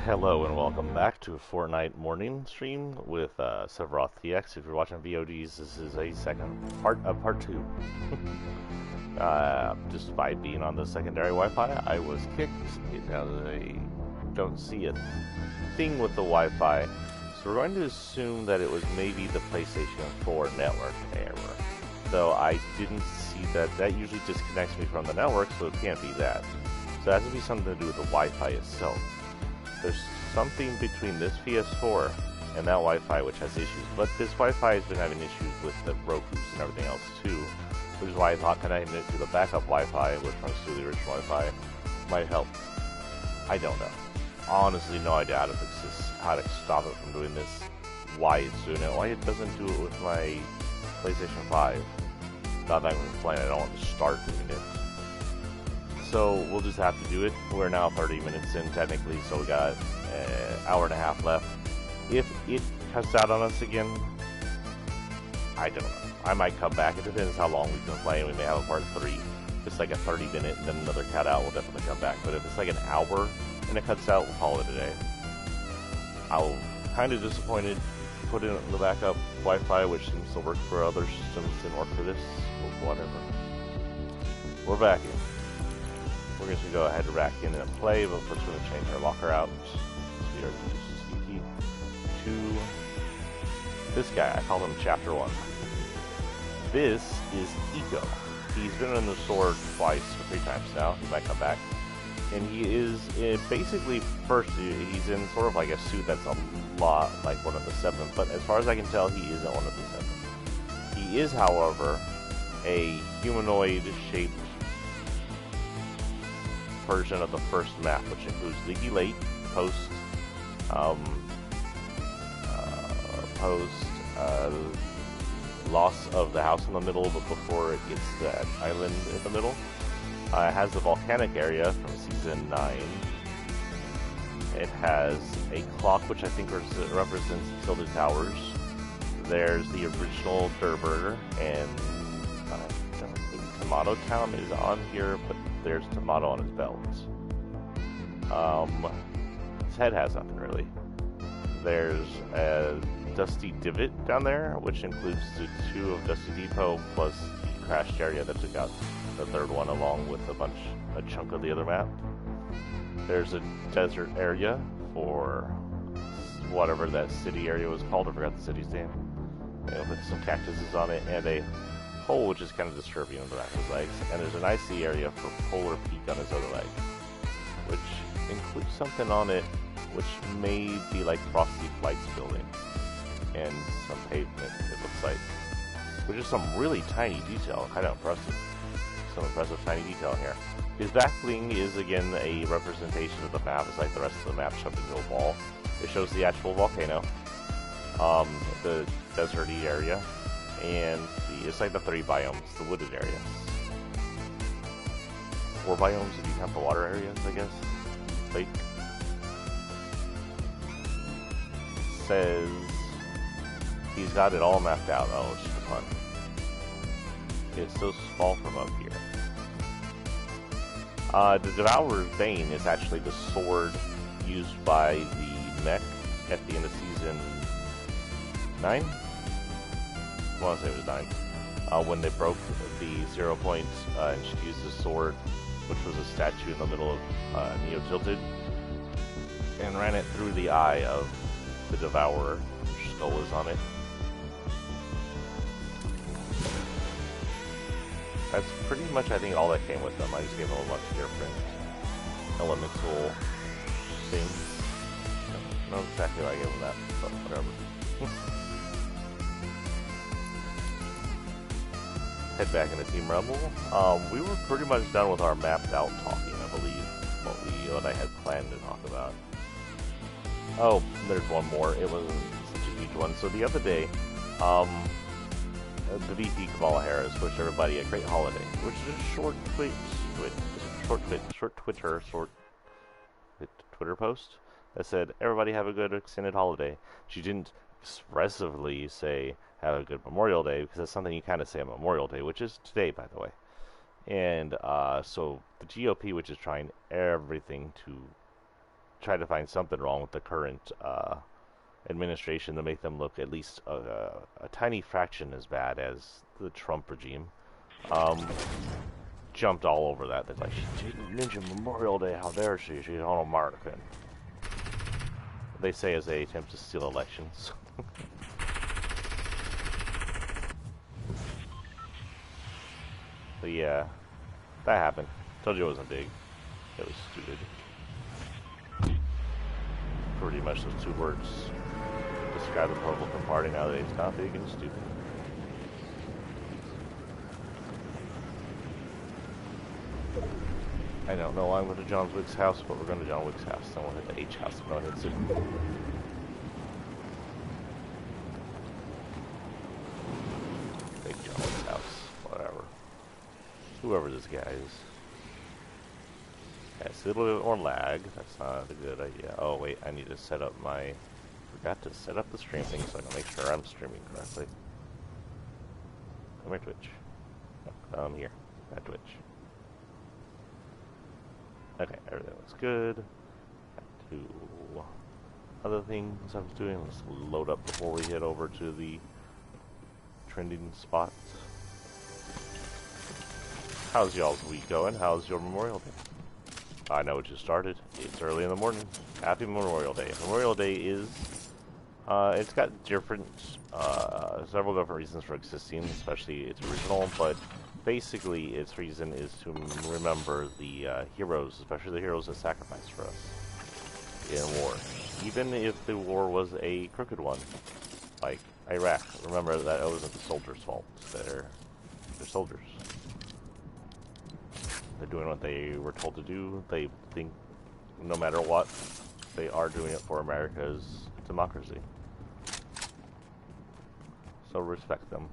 Hello and welcome back to a Fortnite morning stream with Sephiroth TX. If you're watching VODs, this is a second part of part 2. Despite being on the secondary Wi-Fi, I was kicked. I don't see a thing with the Wi-Fi, so we're going to assume that it was maybe the PlayStation 4 network error. Though I didn't see that. That usually disconnects me from the network, so it can't be that. So it has to be something to do with the Wi-Fi itself. There's something between this PS4 and that Wi-Fi which has issues, but this Wi-Fi has been having issues with the Rokus and everything else too, which is why I thought connecting it to the backup Wi-Fi, which runs through the original Wi-Fi, might help. I don't know. Honestly, no idea how to fix this, how to stop it from doing this, why it's doing it, why it doesn't do it with my PlayStation 5. Not that I'm complaining, I don't want to start doing it. So we'll just have to do it. We're now 30 minutes in technically, so we got an hour and a half left. If it cuts out on us again, I don't know. I might come back. It depends how long we've been playing. We may have a part 3. If it's like a 30-minute and then another cut out, we'll definitely come back. But if it's like an hour and it cuts out, we'll call it a day. I'm kind of disappointed. Put in the backup Wi-Fi, which seems to work for other systems, didn't work for this. Whatever. We're back in. We're going to go ahead and rack in and play, but first we're going to change our locker out. We are used to this guy. I call him Chapter 1. This is Eco. He's been in the store twice or 3 times now. He might come back. And he is basically, first, he's in sort of like a suit that's a lot like one of the 7, but as far as I can tell, he isn't one of the 7. He is, however, a humanoid-shaped version of the first map, which includes Leaky Lake, loss of the house in the middle, but before it gets to that island in the middle. It has the volcanic area from season 9. It has a clock, which I think represents Tilted Towers. There's the original Durburger, and I don't think Tomato Town is on here, but there's Tomato on his belt. His head has nothing really. There's a Dusty Divot down there, which includes the 2 of Dusty Depot plus the crashed area that took out the 3rd one, along with a chunk of the other map. There's a desert area for whatever that city area was called. I forgot the city's name. With some cactuses on it, and a hole which is kind of disturbing on the back of his legs. And there's an icy area for Polar Peak on his other leg, which includes something on it which may be like Frosty Flights building, and some pavement, it looks like, which is some really tiny detail, kind of impressive. Some impressive tiny detail here. His back bling is again a representation of the map. It's like the rest of the map shoved into a ball. It shows the actual volcano, the deserty area, and it's like the 3 biomes, the wooded areas. 4 biomes if you count the water areas, I guess. Lake. Says he's got it all mapped out. Oh, it's just a pun. It's so small from up here. The Devourer's Bane is actually the sword used by the mech at the end of season 9? I want to say it was 9. When they broke the 0 point, and she used the sword, which was a statue in the middle of Neo Tilted, and ran it through the eye of the Devourer. Her skull is on it. That's pretty much, I think, all that came with them. I just gave them a bunch of different elemental things. I don't know exactly why I gave them that, but whatever. Head back into Team Rebel. We were pretty much done with our mapped out talking, I believe. What I had planned to talk about. Oh, there's one more. It wasn't such a huge one. So the other day, the VP Kamala Harris wished everybody a great holiday, which is a short Twitter post that said, everybody have a good extended holiday. She didn't expressively say, have a good Memorial Day, because that's something you kind of say on Memorial Day, which is today, by the way. And so the GOP, which is trying everything to try to find something wrong with the current administration to make them look at least a tiny fraction as bad as the Trump regime. Jumped all over that. They're like, she mentioned Memorial Day. How dare she? She's an American. They say as they attempt to steal elections. But yeah, that happened. Told you it wasn't big. It was stupid. Pretty much those two words describe the Republican Party nowadays. Not big and stupid. I don't know why I'm going to John Wick's house, but we're going to John Wick's house. Then we'll hit the H house. I'm going to hit Sydney. Big John Wick's house. Whatever. Whoever this guy is. Yeah, it's a little bit more lag. That's not a good idea. Oh, wait. I need to set up my... Forgot to set up the stream thing so I can make sure I'm streaming correctly. Come here, Twitch. No, come here. At Twitch. Okay, everything looks good. Got two other things I was doing. Let's load up before we head over to the trending spots. How's y'all's week going? How's your Memorial Day? I know it just started. It's early in the morning. Happy Memorial Day. Memorial Day is, it's got different, several different reasons for existing, especially its original, but basically its reason is to remember the heroes, especially the heroes that sacrificed for us in war. Even if the war was a crooked one, like Iraq. Remember that it wasn't the soldiers' fault. They're soldiers. They're doing what they were told to do. They think no matter what, they are doing it for America's democracy. So respect them.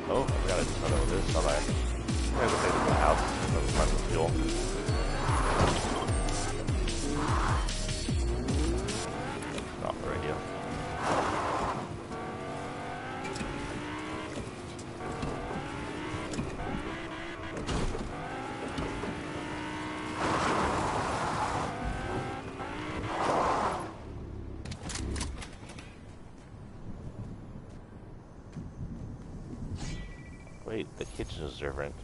Oh, I gotta do something with this, don't I? I'm gonna go take it to the house. Let's find some fuel. Off the radio. Wait, the kitchen is different.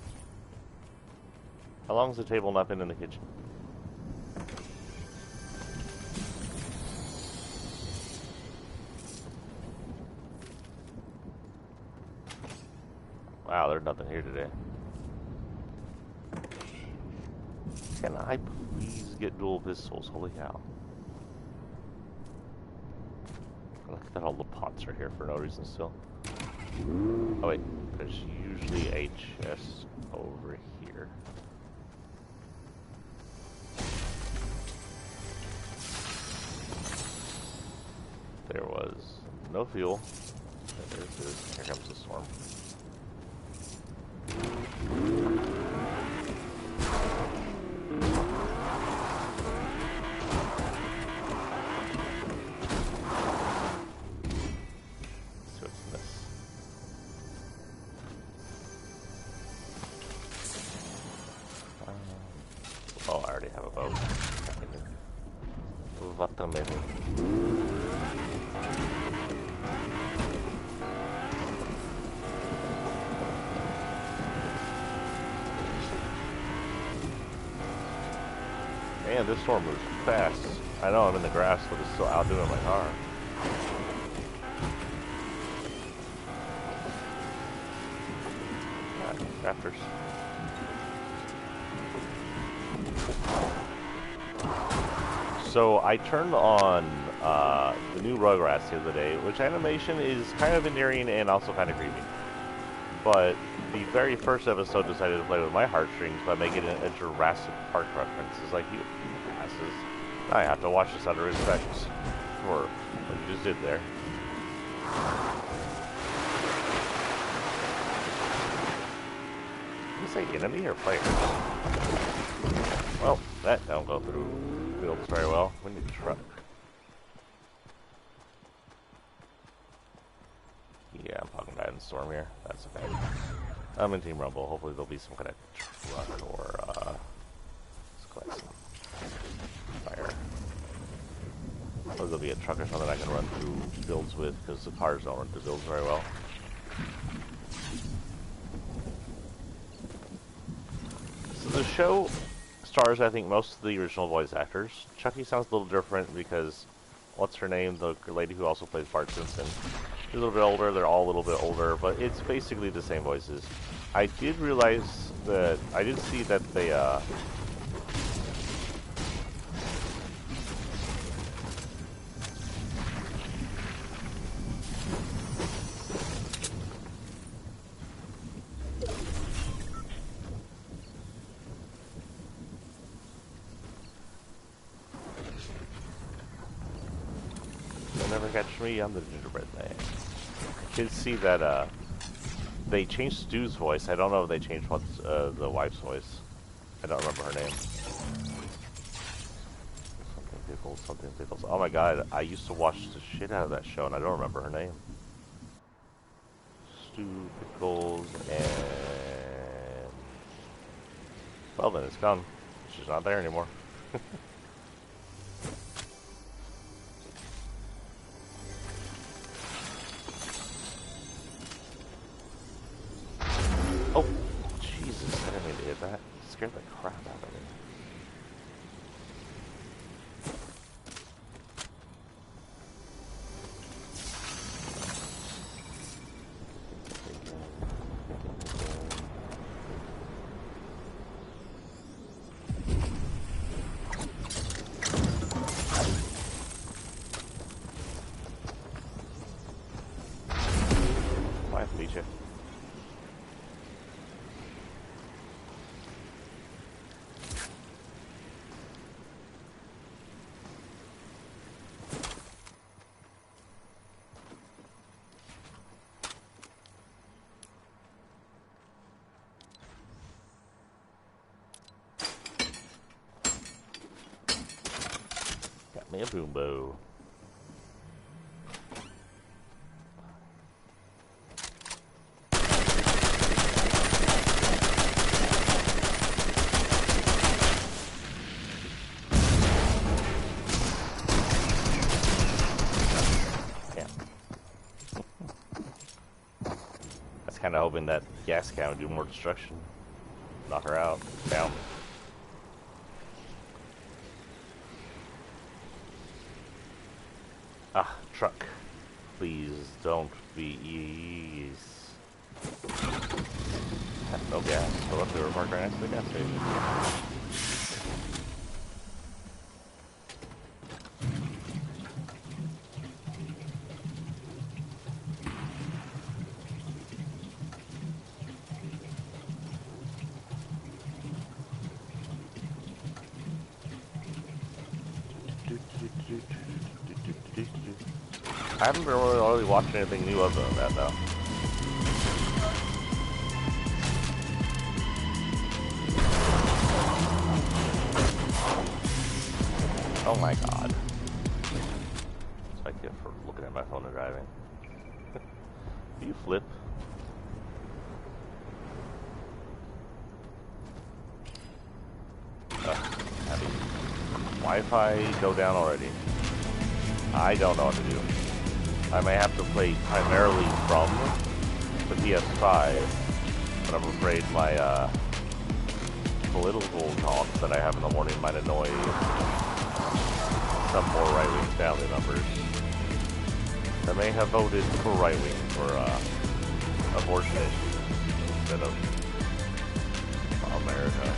How long has the table not been in the kitchen? Wow, there's nothing here today. Can I please get dual pistols? Holy cow. Look at that, all the pots are here for no reason still. Oh wait, there's usually a chest over here. There was no fuel. Here comes the storm. Oh, I already have a boat. What the minute? Man, this storm moves fast. I know I'm in the grass, but it's still outdoing my car. Raptors. So I turned on the new Rugrats the other day, which animation is kind of endearing and also kind of creepy. But the very first episode decided to play with my heartstrings by making it a Jurassic Park reference. It's like, you asses. I have to watch this out of respect for what you just did there. Did you say enemy or players? Well, that don't go through fields very well. We need a truck. Yeah, I'm fucking bad in the storm here. That's okay. I'm in Team Rumble. Hopefully there'll be some kind of truck or, let's collect some fire. Hopefully there'll be a truck or something I can run through builds with, because the cars don't run through builds very well. So the show stars, I think, most of the original voice actors. Chucky sounds a little different because, what's her name? The lady who also plays Bart Simpson. She's a little bit older, they're all a little bit older, but it's basically the same voices. I did realize that, I did see that they, you'll never catch me, I'm the gingerbread man. I did see that, they changed Stu's voice. I don't know if they changed what's, the wife's voice. I don't remember her name. Something pickles. Oh my god, I used to watch the shit out of that show and I don't remember her name. Stu Pickles and... Well then, it's gone. She's not there anymore. Oh, Jesus, I didn't mean to hit that. It scared the crap out of me. Nice to meet you. Got me a boom bow. Kind of hoping that gas can would do more destruction. Knock her out. Down. Ah, truck. Please don't be ease. No gas. So luckily we're parked right next to the gas station. I haven't been really watching anything new other than that, though. Oh my god. That's what I get for looking at my phone and driving. Do you flip? Having Wi-Fi go down already. I don't know what to do. I may have to play primarily from the PS5, but I'm afraid my political talk that I have in the morning might annoy some more right-wing family members that may have voted for right-wing for abortion issues instead of America.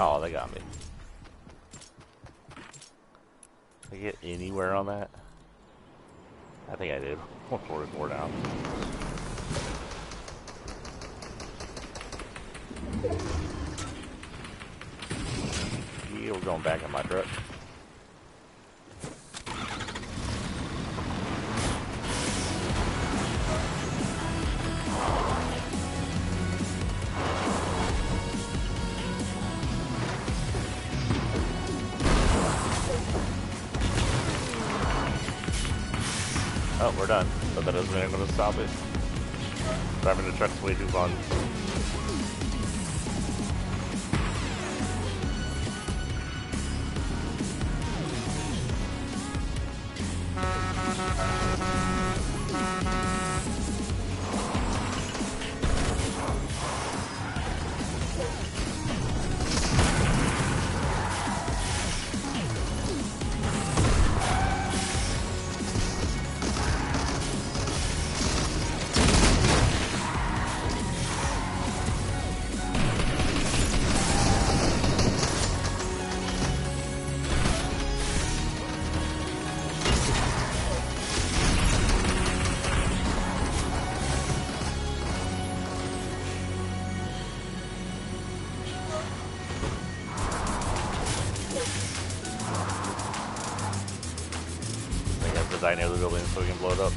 Oh, they got me. Did I get anywhere on that? I think I did. 144 down. Yeah, we're going back in my truck. Oh, we're done. But that doesn't mean I'm going to stop it. Driving the truck's way too fun. Die near the building so we can blow it up.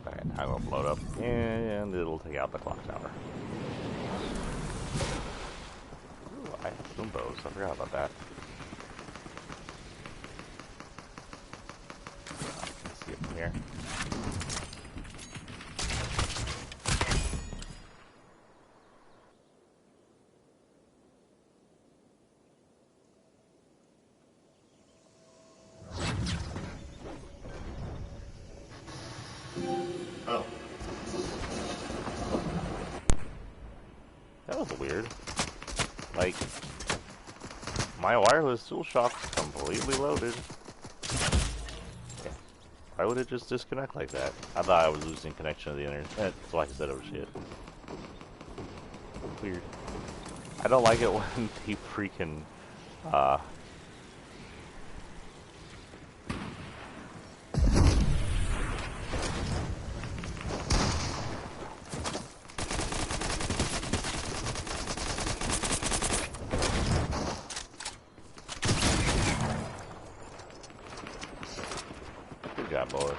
Alright, I'm gonna blow it up and it'll take out the clock tower. Ooh, I have boom bows. I forgot about that. Here. Oh. That was weird. Like, my wireless DualShock's completely loaded. Why would it just disconnect like that? I thought I was losing connection to the internet, so I said, oh shit. Weird. I don't like it when they freaking, Good job, boys.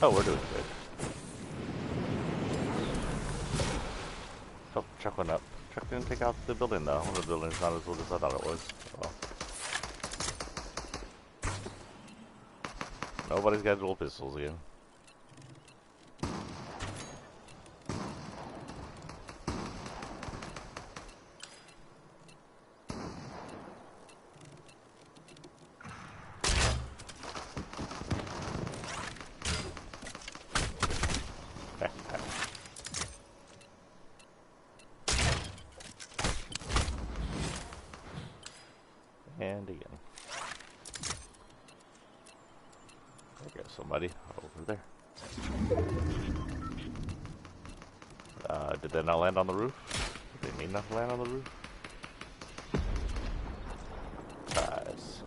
Oh, we're doing good. Oh, truck went up. Truck didn't take out the building though. The building's not as old as I thought it was. Well. Nobody's got dual pistols again. And again. There goes somebody over there. Did they not land on the roof? Did they mean not to land on the roof? Guys.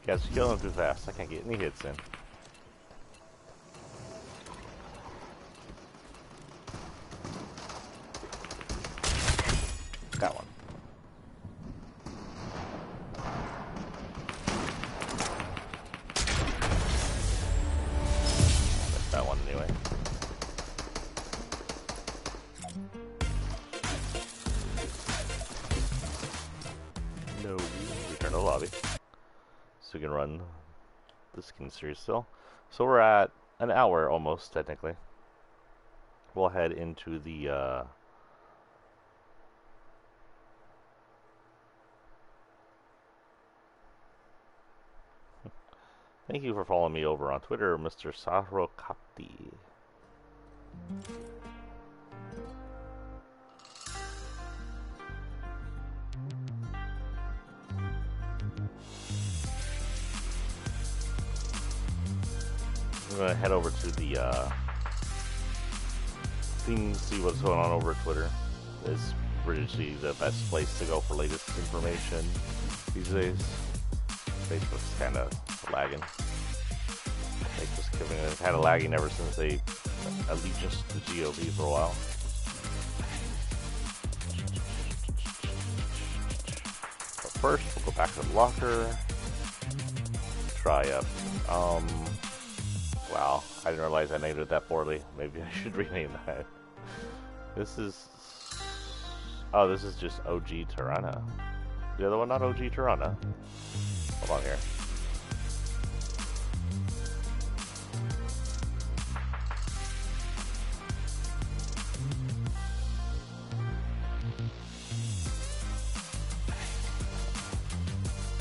Guys, killing him too fast. I can't get any hits in. Got one. Missed that one anyway. No, return to the lobby. So we can run the skin series still. So we're at an hour almost, technically. We'll head into the Thank you for following me over on Twitter, Mr. Sarokapti. I'm gonna head over to the thing, see what's going on over Twitter. It's really the best place to go for latest information these days. Facebook's kind of lagging. Facebook's kind of lagging ever since they allegiance to the GOP for a while. But first, we'll go back to the locker. Try up. Wow, I didn't realize I named it that poorly. Maybe I should rename that. This is... Oh, this is just OG Tirana. The other one not OG Tirana. Hold on here.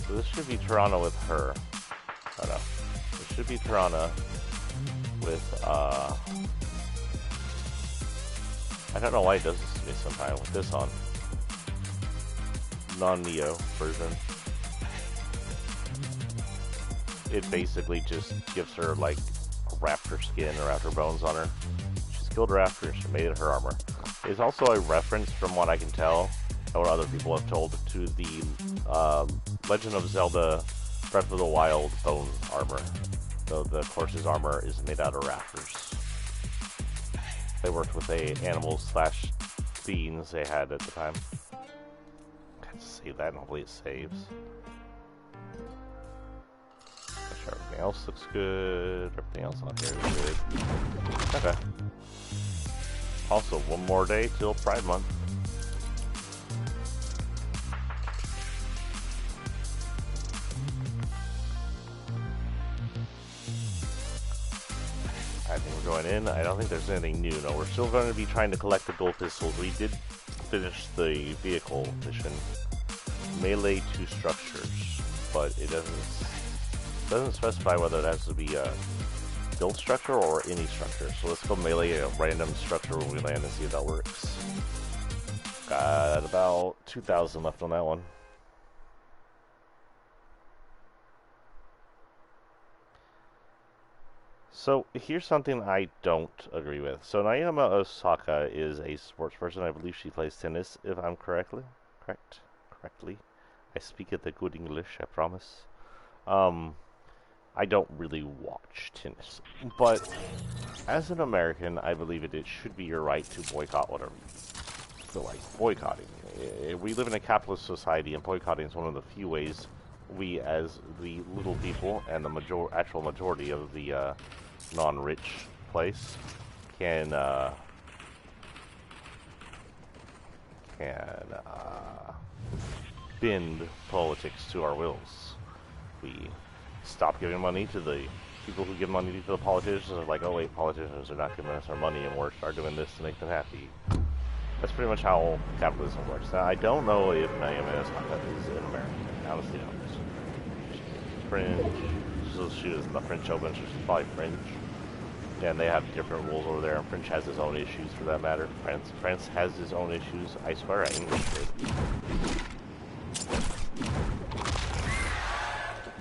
So this should be Tirana with her. Oh no. This should be Tirana with, I don't know why it does this to me sometimes with this on. Non-Neo version. It basically just gives her like raptor skin or raptor bones on her. She's killed raptors, she made it her armor. It's also a reference, from what I can tell, or other people have told, to the Legend of Zelda Breath of the Wild bone armor. So the horse's armor is made out of raptors. They worked with the animals / beings they had at the time. Let's save that and hopefully it saves. Make sure everything else looks good. Everything else on here is good. Okay. Also, one more day till Pride Month. I think we're going in. I don't think there's anything new. No, we're still going to be trying to collect the gold pistols. We did finish the vehicle mission. Melee to structures, but it doesn't specify whether it has to be a build structure or any structure. So let's go melee a random structure when we land and see if that works. Got about 2,000 left on that one. So here's something I don't agree with. So Naomi Osaka is a sports person. I believe she plays tennis, if I'm correctly. I speak it the good English, I promise. I don't really watch tennis, but as an American, I believe it should be your right to boycott whatever you feel like boycotting. We live in a capitalist society, and boycotting is one of the few ways we, as the little people and the actual majority of the non-rich place, can bend politics to our wills. We stop giving money to the people who give money to the politicians. Are like, oh wait, politicians are not giving us our money, and we're start doing this to make them happy. That's pretty much how capitalism works. Now, I don't know if Naomi Osaka is an American. Honestly, don't. She's French. So she was in the French Open, so she's probably French. And they have different rules over there, and French has its own issues for that matter. France has its own issues. I swear English did.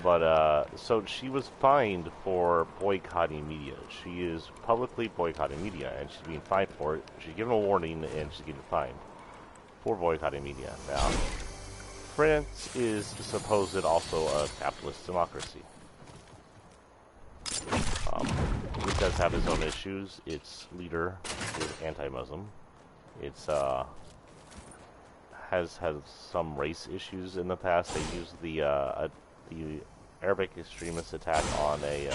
But, so she was fined for boycotting media. She is publicly boycotting media, and she's being fined for it. She's given a warning, and she's getting fined for boycotting media. Now, France is supposed also a capitalist democracy. It does have its own issues. Its leader is anti-Muslim. It's has had some race issues in the past. They used the Arabic extremist attack on a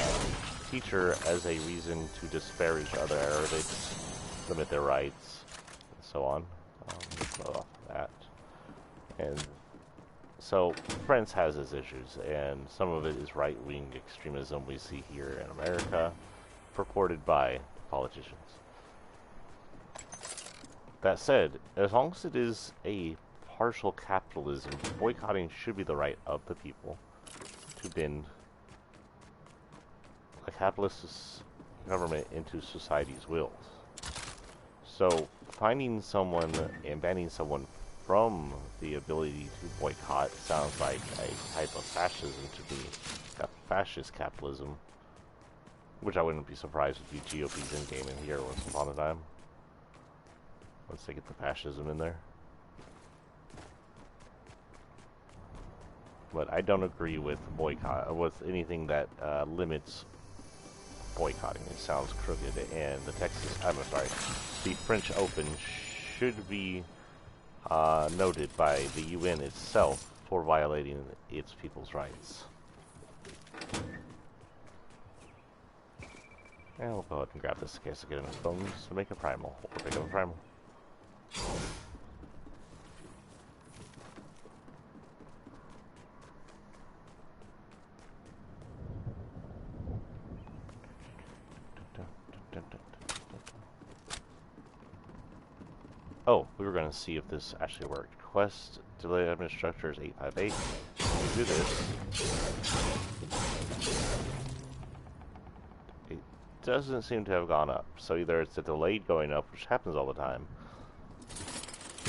teacher as a reason to disparage other Arabics, limit their rights, and so on. Off that. And so France has its issues, and some of it is right-wing extremism we see here in America, purported by politicians. That said, as long as it is a partial capitalism, boycotting should be the right of the people to bend a capitalist government into society's wills. So, finding someone and banning someone from the ability to boycott sounds like a type of fascism to me. Fascist capitalism, which I wouldn't be surprised would be GOP's in-game in here once upon a time. Once they get the fascism in there. But I don't agree with boycott, with anything that limits boycotting. It sounds crooked, and the the French Open should be noted by the UN itself for violating its people's rights. And we'll go ahead and grab this in case I get enough bones to make a primal. We'll pick up a primal. Oh, we were going to see if this actually worked. Quest delay admin structure is 858. We do this. It doesn't seem to have gone up. So either it's a delayed going up, which happens all the time,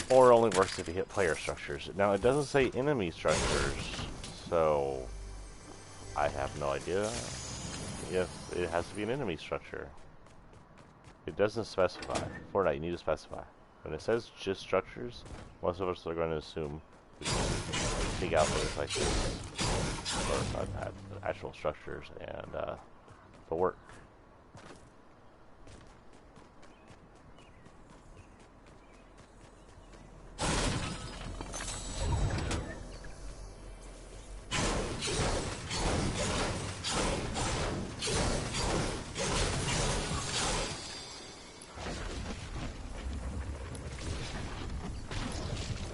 or it only works if you hit player structures. Now, it doesn't say enemy structures, so I have no idea if it has to be an enemy structure. It doesn't specify. Fortnite, you need to specify. When it says just structures, most of us are going to assume we can dig out things like this, or actual structures, and they'll work.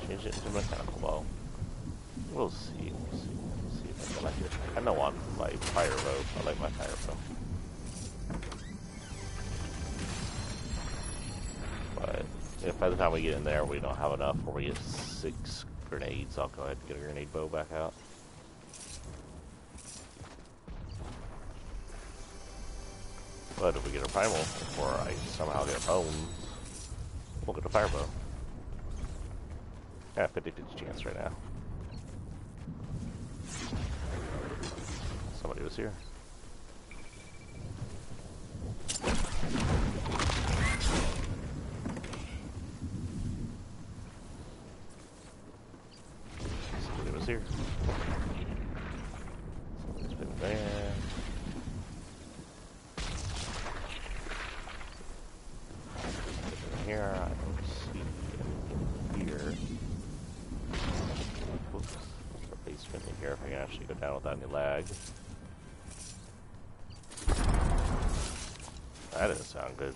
Change it into mechanical bow. We'll see. We'll see if I like it. I know on my fire road. I like my fire road. But if by the time we get in there we don't have enough, or we get 6 grenades, I'll go ahead and get a grenade bow back out. But if we get a primal, or I somehow get bones, we'll get a fire bow. Yeah, 50-50 chance right now. Somebody was here. Somebody was here. Somebody's been there. Here, I don't see anything here. Whoops. There's a basement in here if I can actually go down without any lag. That doesn't sound good.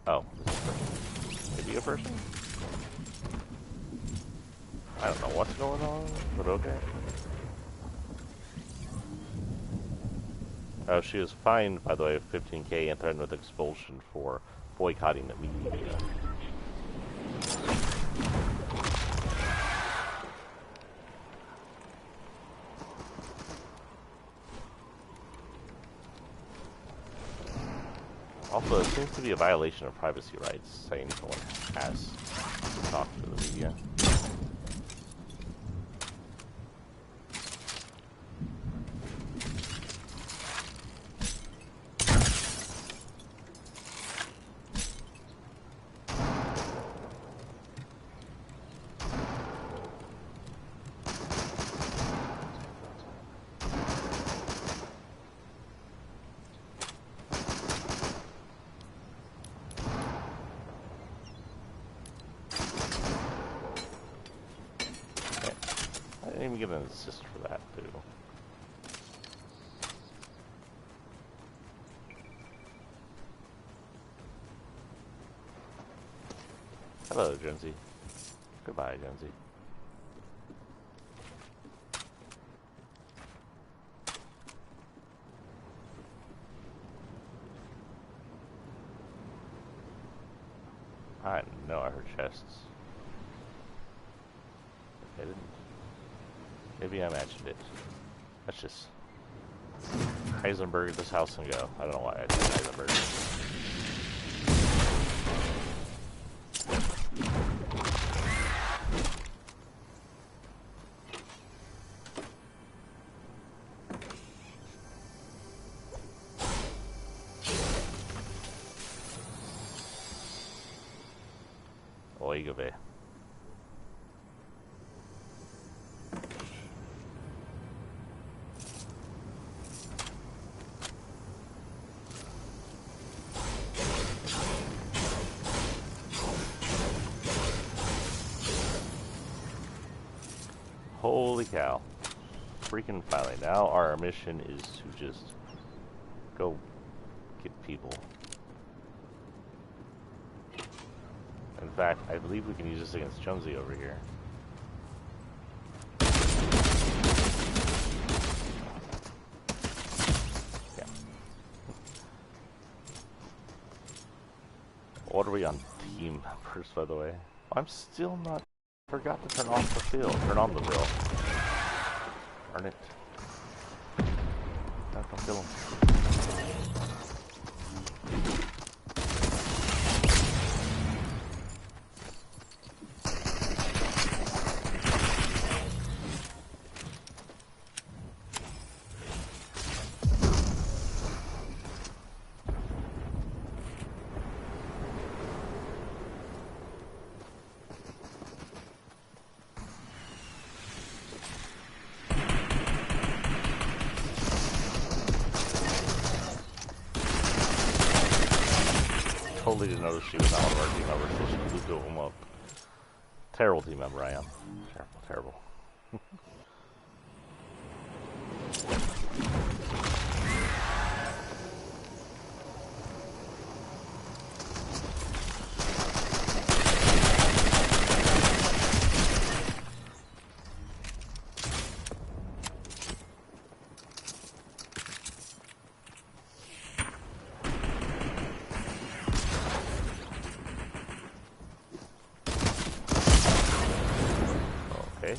Oh, maybe a person? I don't know what's going on, but okay. Oh, she was fined, by the way, 15K and threatened with expulsion for boycotting the media. Also, it seems to be a violation of privacy rights, saying someone has to talk to the media. didn't even get an assist for that, too. Hello, Jonesy. Goodbye, Jonesy. I know I heard chests. I didn't. Maybe I imagined it. That's just Heisenberg this house and go. I don't know why I did Heisenberg. Oigove. Holy cow. Freaking finally. Now our mission is to just go get people. In fact, I believe we can use this against Jonesy over here. Yeah. What are we on team members, by the way? I'm still not... Forgot to turn off the field. Turn on the field. Darn it. Don't kill him. Totally didn't notice she was not one of our team members, so she blew two of them up. Terrible team member I am. Terrible, terrible.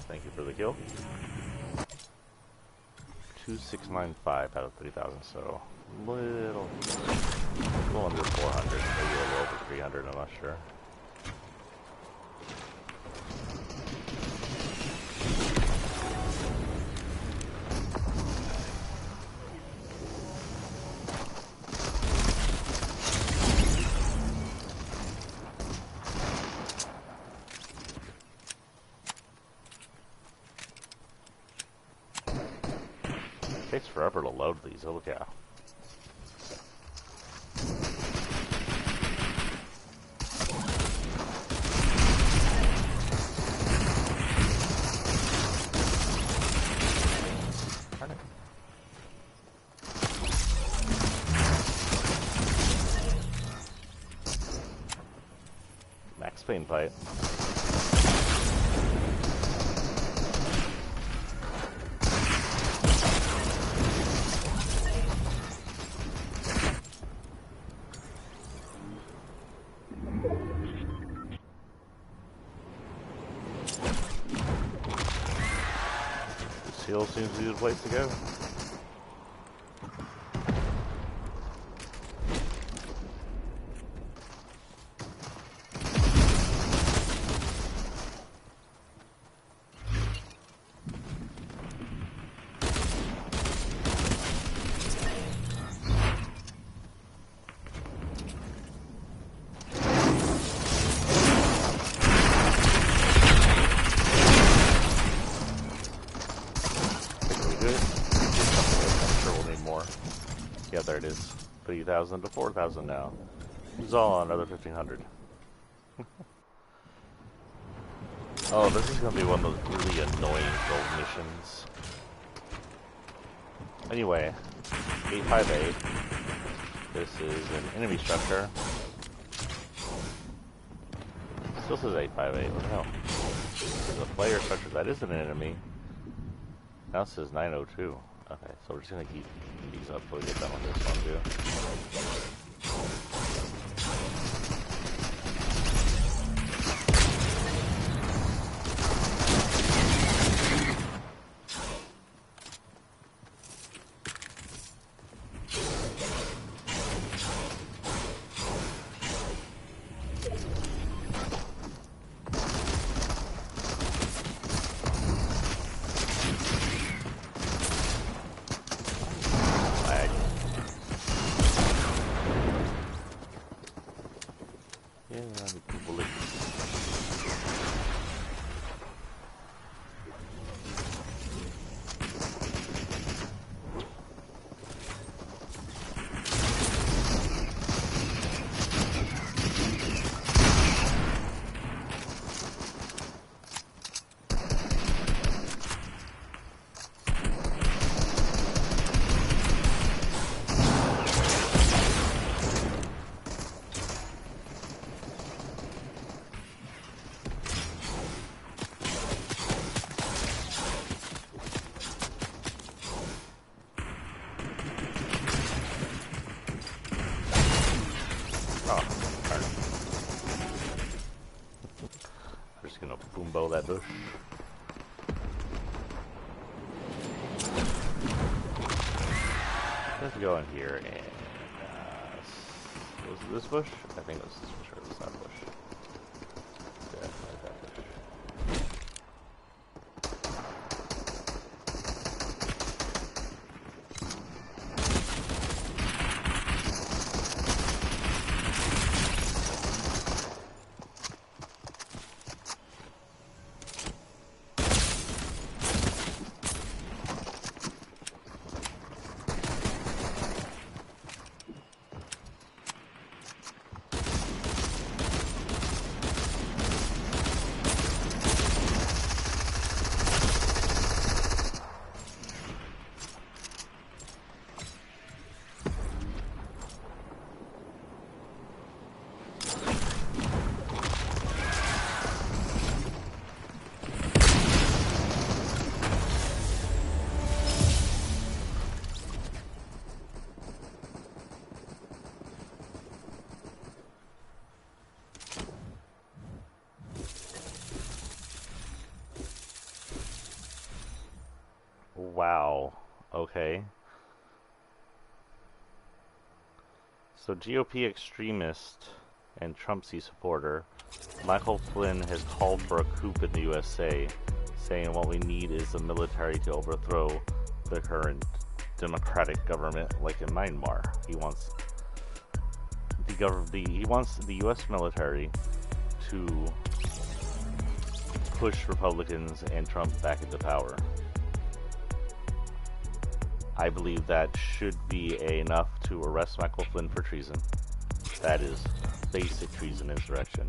Thank you for the kill. 2695 out of 3,000, so a little under 400, maybe a little over 300, I'm not sure. It takes forever to load these, holy cow. Max Payne fight. Hill seems to be the place to go. Yeah, there it is. 3,000 to 4,000 now. It's all on another 1,500. Oh, this is gonna be one of those really annoying gold missions. Anyway, 858. This is an enemy structure. Still says 858. What the hell? There's a player structure that is an enemy. Now it says 902. Okay, so we're just gonna keep these up till we get done with this one too. That bush. Let's go in here and was it this bush? I think it was this bush or it was that bush. Definitely that bush. Wow. Okay. So GOP extremist and Trumpsy supporter Michael Flynn has called for a coup in the USA, saying what we need is the military to overthrow the current democratic government, like in Myanmar. He wants the U.S. military to push Republicans and Trump back into power. I believe that should be enough to arrest Michael Flynn for treason. That is basic treason insurrection.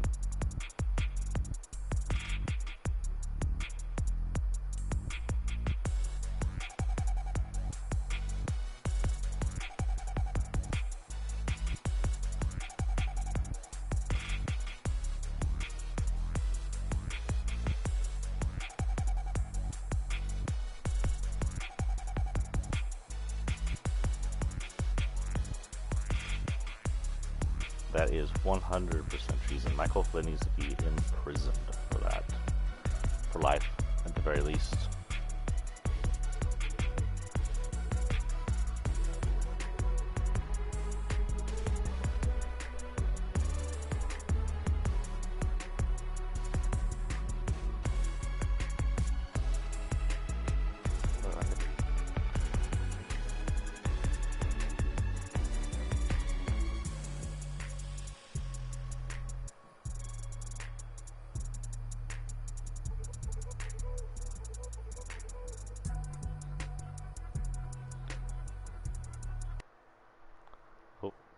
That is 100% treason. Michael Flynn needs to be imprisoned for that. For life, at the very least.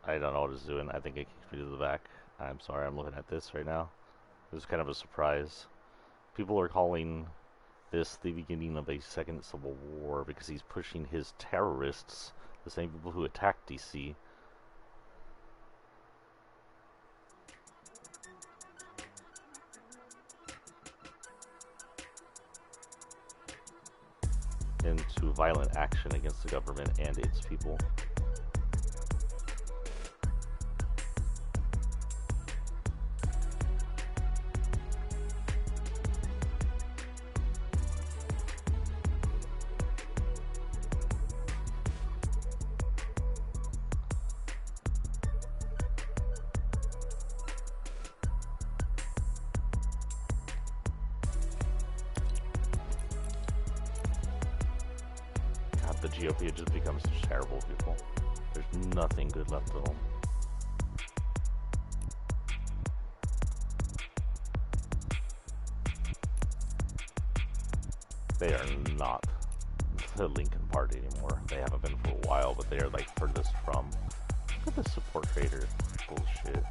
I don't know what it's doing. I think it kicked me to the back. I'm sorry, I'm looking at this right now. It was kind of a surprise. People are calling this the beginning of a second civil war because he's pushing his terrorists, the same people who attacked DC, into violent action against the government and its people. The GOP has just become such terrible people. There's nothing good left of them. They are not the Lincoln Party anymore. They haven't been for a while, but they are like furthest from. Look at this support trader bullshit.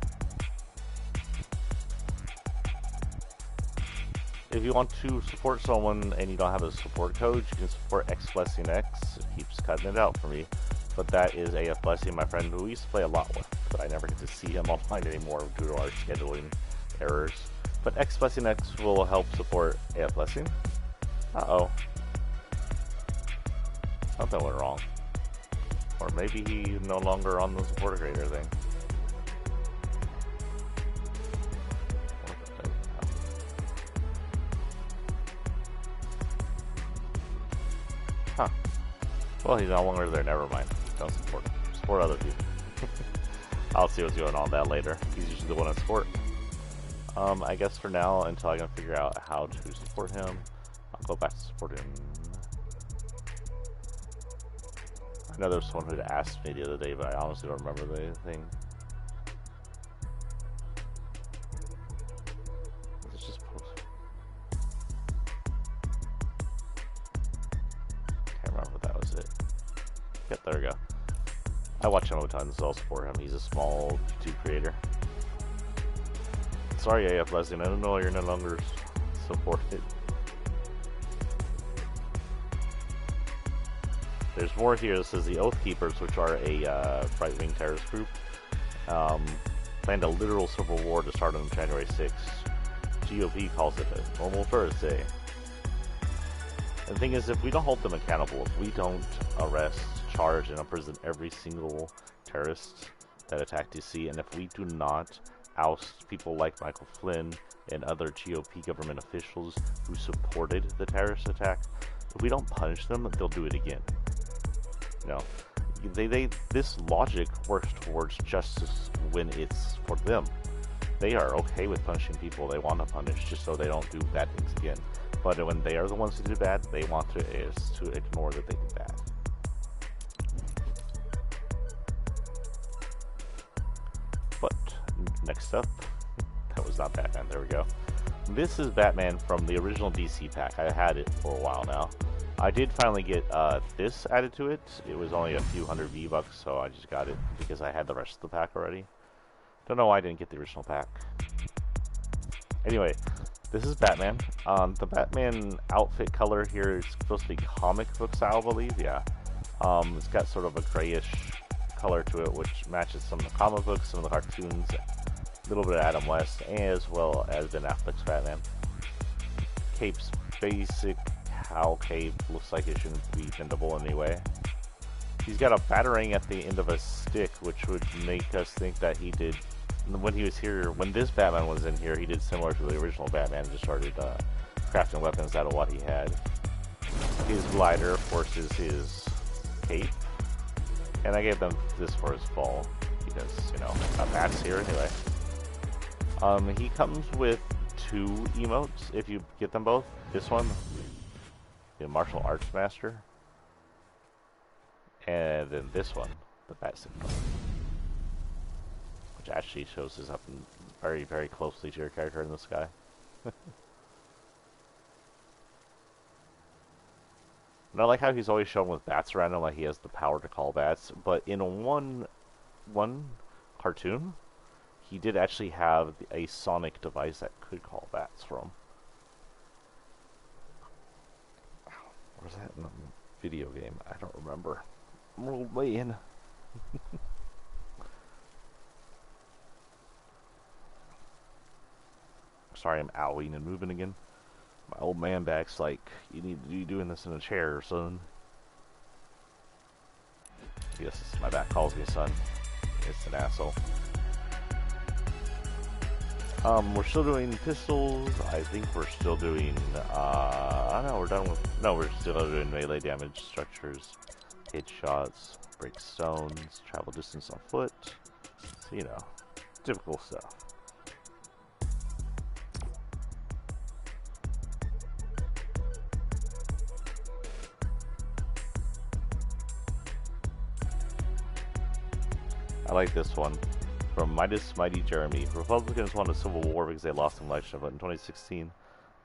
If you want to support someone and you don't have a support code, you can support X Blessing X. It keeps cutting it out for me. But that is AF Blessing, my friend, who we used to play a lot with. But I never get to see him online anymore due to our scheduling errors. But X Blessing X will help support AF Blessing. Uh-oh. Something went wrong. Or maybe he's no longer on the support creator thing. Huh. Well, he's no longer there. Never mind. Don't support him. Support other people. I'll see what's going on with that later. He's usually the one on support. I guess for now, until I can figure out how to support him, I'll go back to support him. I know there's someone who asked me the other day, but I honestly don't remember the thing. Let's just post. Can't remember if that was it. Yep, there we go. I watch him a ton, so I'll support him. He's a small YouTube creator. Sorry, AF Blessing, I don't know you're no longer supported. There's more here. This is the Oath Keepers, which are a right-wing terrorist group. Planned a literal civil war to start on January 6th. GOP calls it a normal Thursday. And the thing is, if we don't hold them accountable, if we don't arrest, charge, and imprison every single terrorist that attacked DC, and if we do not oust people like Michael Flynn and other GOP government officials who supported the terrorist attack, if we don't punish them, they'll do it again. You know, this logic works towards justice when it's for them. They are okay with punishing people they want to punish just so they don't do bad things again. But when they are the ones who do bad, they want to ignore that they did bad. But next up, that was not Batman. There we go. This is Batman from the original DC pack. I had it for a while now. I did finally get this added to it. It was only a few hundred V-Bucks, so I just got it because I had the rest of the pack already. Don't know why I didn't get the original pack. Anyway, this is Batman. The Batman outfit color here is supposed to be comic book style, I believe. Yeah. It's got sort of a grayish color to it, which matches some of the comic books, some of the cartoons, a little bit of Adam West, as well as Ben Affleck's Batman. Cape's basic cowl cape, looks like it shouldn't be bendable anyway. He's got a batarang at the end of a stick, which would make us think that he did, when he was here, when this Batman was in here, he did similar to the original Batman, just started crafting weapons out of what he had. His glider, of course, is his cape. And I gave them this for his fall, because, you know, Matt's here anyway. He comes with 2 emotes, if you get them both. This one, the martial arts master, and then this one, the bat symbol, which actually shows this up very, very closely to your character in the sky. And I like how he's always shown with bats around him, like he has the power to call bats. But in one cartoon, he did actually have a sonic device that could call bats from. Video game. I don't remember. I'm an old man. Sorry, I'm owling and moving again. My old man back's like, you need to be doing this in a chair, son. Yes, my back calls me son. It's an asshole. We're still doing pistols. I think we're still doing, I don't know, we're done with, no, we're still doing melee damage, structures, hit shots, break stones, travel distance on foot. So, you know, typical stuff. I like this one. From Mighty Jeremy. Republicans won a civil war because they lost an election, but in 2016,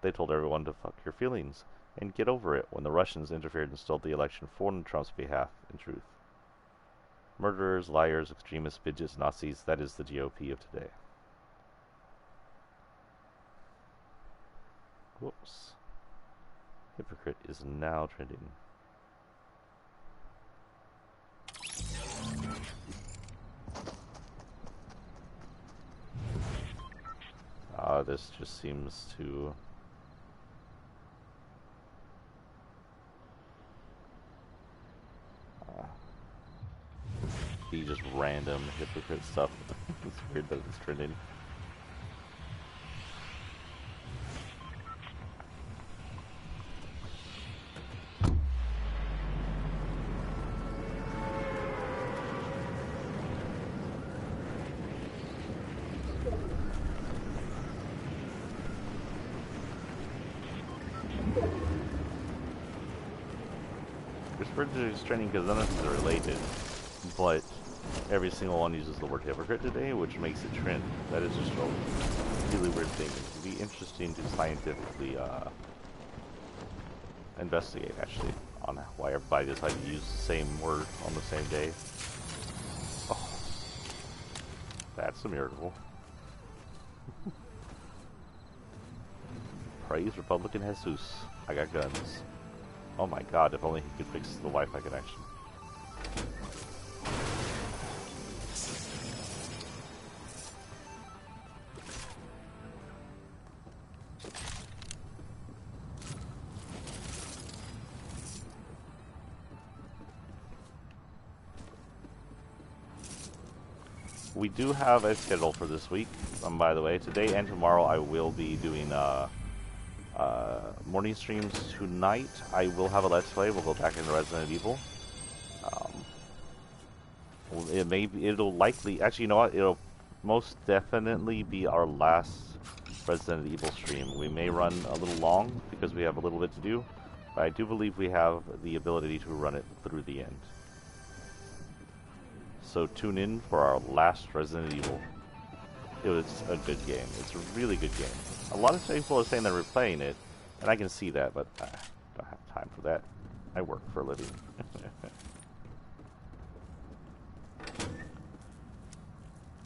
they told everyone to fuck your feelings and get over it when the Russians interfered and stole the election for Trump's behalf, in truth. Murderers, liars, extremists, bitches, Nazis, that is the GOP of today. Whoops. Hypocrite is now trending. This just seems to... be just random hypocrite stuff. It's weird that it's trending. It's trending because none of these are related, but every single one uses the word hypocrite today, which makes it trend. That is just a really weird thing. It would be interesting to scientifically investigate, actually, on why everybody decided to use the same word on the same day. Oh, that's a miracle. Praise Republican Jesus. I got guns. Oh my god, if only he could fix the Wi-Fi connection. We do have a schedule for this week. By the way, today and tomorrow I will be doing morning streams. Tonight I will have a Let's Play. We'll go back into Resident Evil. It'll likely, actually, you know what? It'll most definitely be our last Resident Evil stream. We may run a little long because we have a little bit to do, but I do believe we have the ability to run it through the end. So tune in for our last Resident Evil. It was a good game. It's a really good game. A lot of people are saying they're replaying it, and I can see that, but I don't have time for that. I work for a living.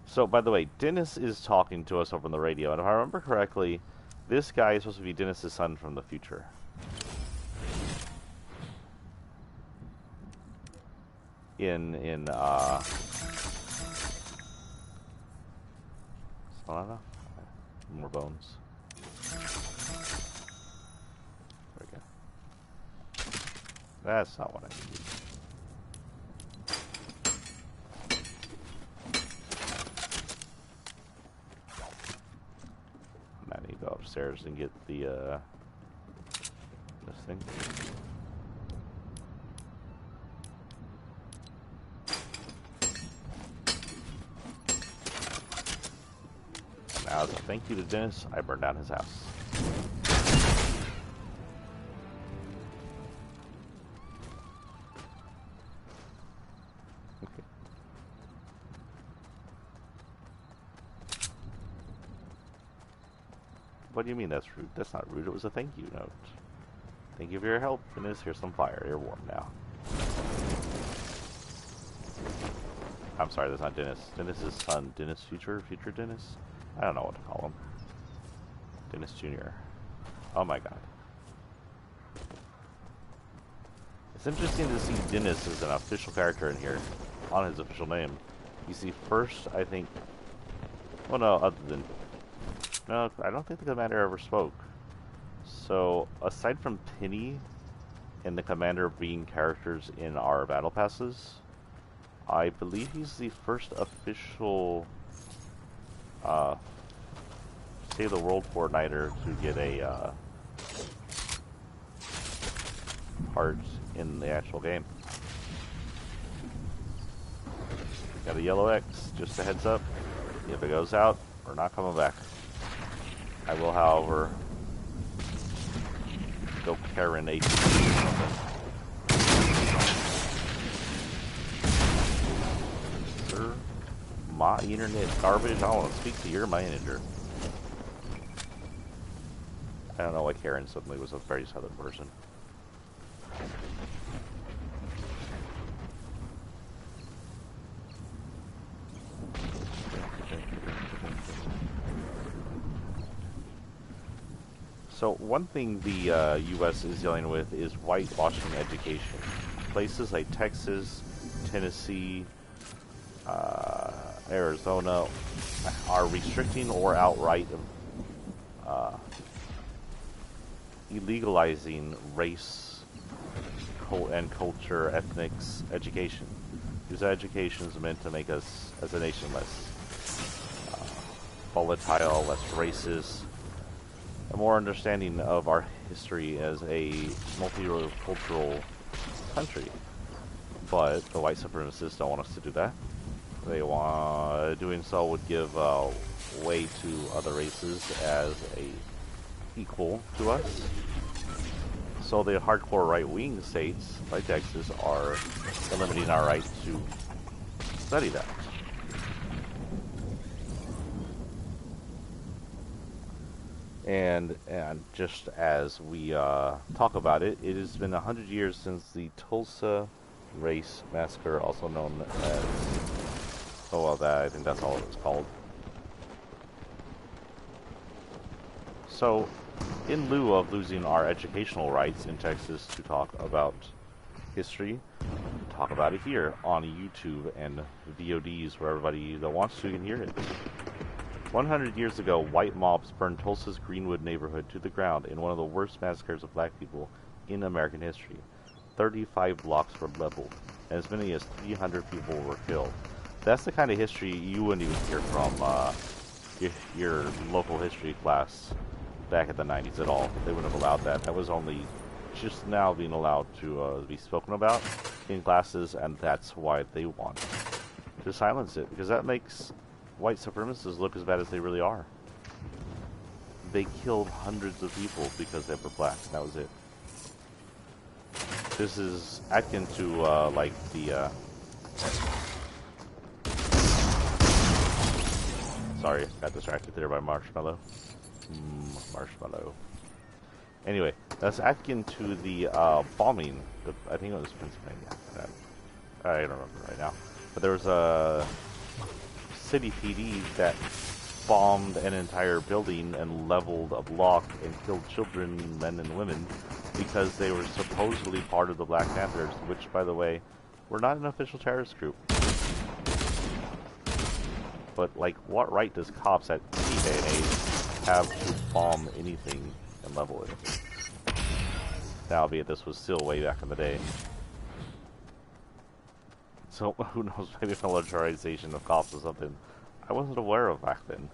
So, by the way, Dennis is talking to us over on the radio, and if I remember correctly, this guy is supposed to be Dennis's son from the future. More bones. There we go. That's not what I need. I need to go upstairs and get the this thing. Now, as a thank you to Dennis, I burned down his house. Okay. What do you mean that's rude? That's not rude. It was a thank you note. Thank you for your help, Dennis. Here's some fire. You're warm now. I'm sorry, that's not Dennis. Dennis's son. Dennis Future Dennis? I don't know what to call him. Dennis Jr. Oh my god. It's interesting to see Dennis as an official character in here, on his official name. You see, first, I think... Well, no, other than... No, I don't think the commander ever spoke. So, aside from Penny and the commander being characters in our battle passes, I believe he's the first official Save the World Fortniter to get a part in the actual game. Got a yellow X, just a heads up. If it goes out, we're not coming back. I will, however, go Karen AP or something. Sir, my internet garbage. I want to speak to your manager. I don't know why Karen suddenly was a very southern person. So one thing the U.S. is dealing with is whitewashing education. Places like Texas, Tennessee, Arizona are restricting or outright illegalizing race and culture, ethnics education. Because education is meant to make us as a nation less volatile, less racist, a more understanding of our history as a multicultural country. But the white supremacists don't want us to do that. They want doing so would give way to other races as a equal to us. So the hardcore right-wing states, like Texas, are limiting our right to study that. And just as we talk about it, it has been 100 years since the Tulsa race massacre, also known as, oh well, that I think that's all it was called. So, in lieu of losing our educational rights in Texas to talk about history, talk about it here on YouTube and VODs where everybody that wants to can hear it. 100 years ago, white mobs burned Tulsa's Greenwood neighborhood to the ground in one of the worst massacres of black people in American history. 35 blocks were leveled, and as many as 300 people were killed. That's the kind of history you wouldn't even hear from your local history class back in the 90s at all. They wouldn't have allowed that. That was only just now being allowed to be spoken about in classes, and that's why they want to silence it, because that makes white supremacists look as bad as they really are. They killed hundreds of people because they were black. That was it. This is akin to like the sorry, got distracted there by marshmallow. Marshmallow. Anyway, that's akin to the bombing. I think it was Pennsylvania. I don't remember right now. But there was a city PD that bombed an entire building and leveled a block and killed children, men, and women because they were supposedly part of the Black Panthers, which, by the way, were not an official terrorist group. But, like, what right does cops at any day and age have to bomb anything and level it? Now, albeit this was still way back in the day. So, who knows, maybe militarization of cops or something I wasn't aware of back then,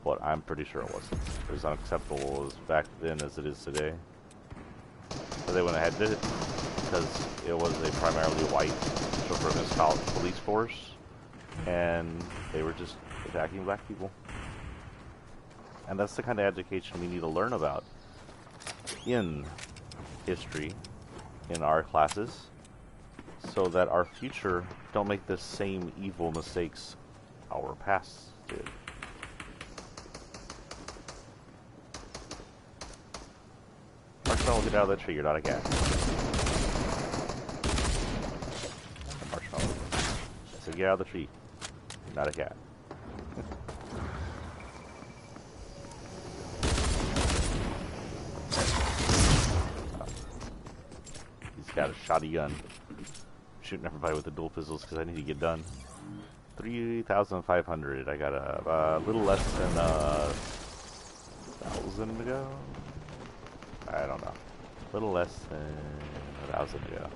but I'm pretty sure it wasn't. It was unacceptable as back then as it is today. But they went ahead and did it, because it was a primarily white supremacist police force, and they were just attacking black people. And that's the kind of education we need to learn about in history, in our classes, so that our future don't make the same evil mistakes our past did. Marshmallow, get out of the tree, you're not a cat. Marshmallow. I said get out of the tree. You're not a cat. got a shotgun. Shooting everybody with the dual pistols because I need to get done. 3,500. I got a little less than 1,000 to go. I don't know. A little less than 1,000 to go.